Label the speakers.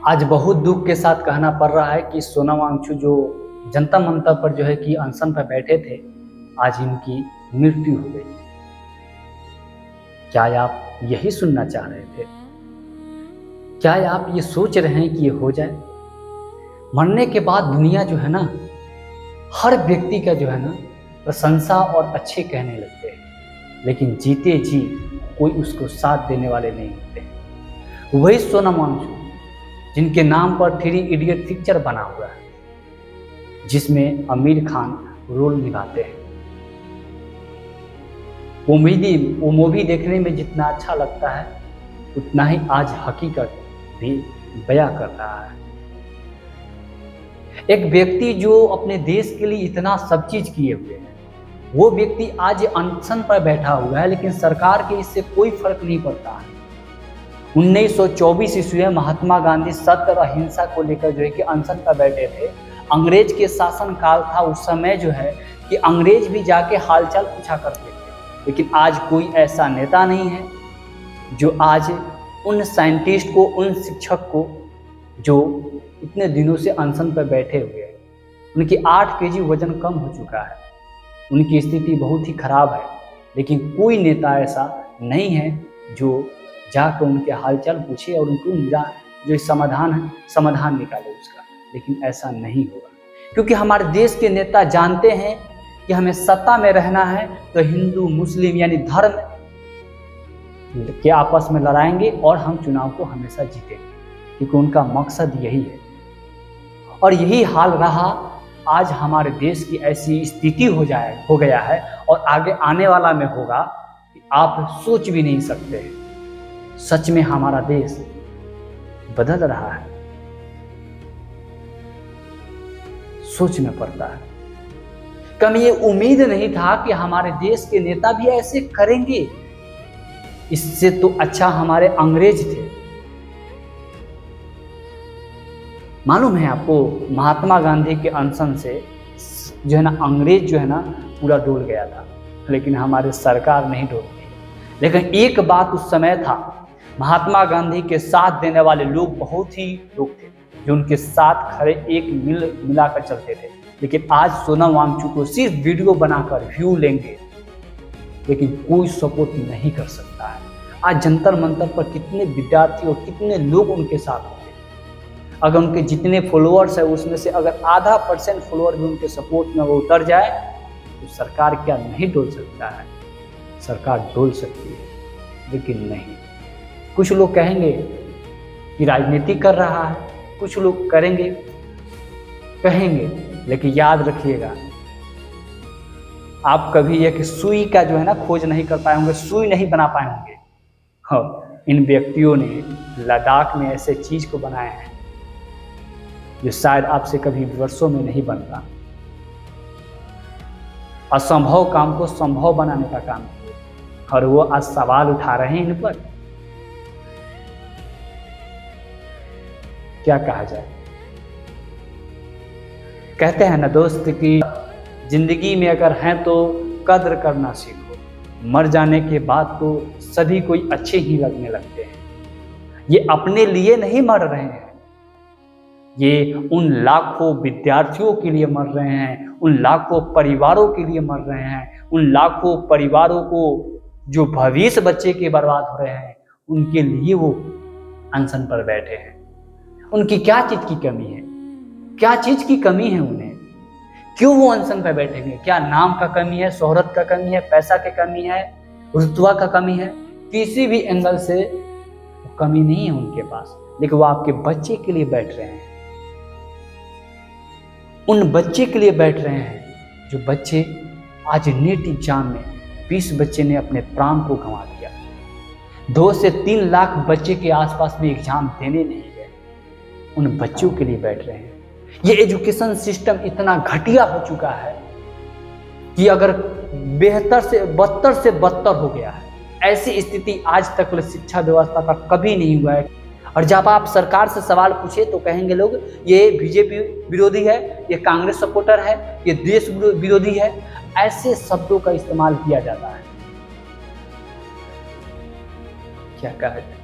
Speaker 1: आज बहुत दुख के साथ कहना पड़ रहा है कि सोनम वांगचुक जो जनता मंतर पर जो है कि अनशन पर बैठे थे, आज इनकी मृत्यु हो गई। क्या आप यही सुनना चाह रहे थे? क्या आप ये सोच रहे हैं कि ये हो जाए? मरने के बाद दुनिया जो है ना, हर व्यक्ति का जो है ना प्रशंसा और अच्छे कहने लगते हैं, लेकिन जीते जी कोई उसको साथ देने वाले नहीं होते। वही सोनम वांगचुक जिनके नाम पर 3 इडियट पिक्चर बना हुआ है, जिसमें आमिर खान रोल निभाते हैं। वो मूवी देखने में जितना अच्छा लगता है, उतना ही आज हकीकत भी बयां कर रहा है। एक व्यक्ति जो अपने देश के लिए इतना सब चीज किए हुए है, वो व्यक्ति आज अनशन पर बैठा हुआ है, लेकिन सरकार के इससे कोई फर्क नहीं पड़ता है। 1924 ईस्वी में महात्मा गांधी सत्य और अहिंसा को लेकर जो है कि अनशन पर बैठे थे। अंग्रेज के शासन काल था, उस समय जो है कि अंग्रेज भी जाके हालचाल पूछा करते थे, लेकिन आज कोई ऐसा नेता नहीं है जो आज उन साइंटिस्ट को, उन शिक्षक को जो इतने दिनों से अनशन पर बैठे हुए हैं, उनकी 8 केजी वजन कम हो चुका है, उनकी स्थिति बहुत ही खराब है, लेकिन कोई नेता ऐसा नहीं है जो जाकर उनके हालचाल पूछे और उनको जो समाधान है समाधान निकाले उसका। लेकिन ऐसा नहीं होगा, क्योंकि हमारे देश के नेता जानते हैं कि हमें सत्ता में रहना है तो हिंदू मुस्लिम यानी धर्म के आपस में लड़ाएंगे और हम चुनाव को हमेशा जीतेंगे, क्योंकि उनका मकसद यही है। और यही हाल रहा, आज हमारे देश की ऐसी स्थिति हो गया है और आगे आने वाला में होगा कि आप सोच भी नहीं सकते हैं। सच में हमारा देश बदल रहा है, सोच में पड़ता है। कभी ये उम्मीद नहीं था कि हमारे देश के नेता भी ऐसे करेंगे। इससे तो अच्छा हमारे अंग्रेज थे। मालूम है आपको, महात्मा गांधी के अनशन से जो है ना अंग्रेज जो है ना पूरा डोल गया था, लेकिन हमारे सरकार नहीं डोलती। लेकिन एक बात उस समय था, महात्मा गांधी के साथ देने वाले लोग बहुत ही लोग थे जो उनके साथ खड़े एक मिलाकर चलते थे। लेकिन आज सोनम वांगचुक को सिर्फ वीडियो बनाकर व्यू लेंगे, लेकिन कोई सपोर्ट नहीं कर सकता है। आज जंतर मंतर पर कितने विद्यार्थी और कितने लोग उनके साथ होंगे। अगर उनके जितने फॉलोअर्स है उसमें से अगर आधा % फॉलोअर भी उनके सपोर्ट में वो उतर जाए तो सरकार क्या नहीं डोल सकता है? सरकार डोल सकती है, लेकिन नहीं। कुछ लोग कहेंगे कि राजनीति कर रहा है, कुछ लोग कहेंगे, लेकिन याद रखिएगा, आप कभी एक सुई का जो है ना खोज नहीं कर पाए होंगे, सुई नहीं बना पाए होंगे। हाँ, इन व्यक्तियों ने लद्दाख में ऐसे चीज को बनाए हैं जो शायद आपसे कभी वर्षों में नहीं बनता। असंभव काम को संभव बनाने का काम किया, और वो आज सवाल उठा रहे हैं इन पर। क्या कहा जाए? कहते हैं ना दोस्त कि जिंदगी में अगर हैं तो कद्र करना सीखो, मर जाने के बाद तो सभी कोई अच्छे ही लगने लगते हैं। ये अपने लिए नहीं मर रहे हैं, ये उन लाखों विद्यार्थियों के लिए मर रहे हैं, उन लाखों परिवारों के लिए मर रहे हैं, उन लाखों परिवारों को जो भविष्य बच्चे के बर्बाद हो रहे हैं, उनके लिए वो अनशन पर बैठे हैं। उनकी क्या चीज की कमी है? क्या चीज की कमी है उन्हें? क्यों वो अनशन पर बैठेंगे? क्या नाम का कमी है, शोहरत का कमी है, पैसा की कमी है, रुतबा का कमी है? किसी भी एंगल से कमी नहीं है उनके पास, लेकिन वो आपके बच्चे के लिए बैठ रहे हैं। उन बच्चे के लिए बैठ रहे हैं जो बच्चे आज नीट एग्जाम में 20 बच्चे ने अपने प्राण को गंवा दिया। 2 से 3 लाख बच्चे के आसपास भी एग्जाम देने नहीं गए। उन बच्चों के लिए बैठ रहे हैं। ये एजुकेशन सिस्टम इतना घटिया हो चुका है कि अगर बदतर से बदतर हो गया है। ऐसी स्थिति आज तक शिक्षा व्यवस्था का कभी नहीं हुआ है। और जब आप सरकार से सवाल पूछे तो कहेंगे लोग ये बीजेपी विरोधी है, ये कांग्रेस सपोर्टर है, ये देश विरोधी है। ऐसे शब्दों का इस्तेमाल किया जाता है। क्या कहा जाए?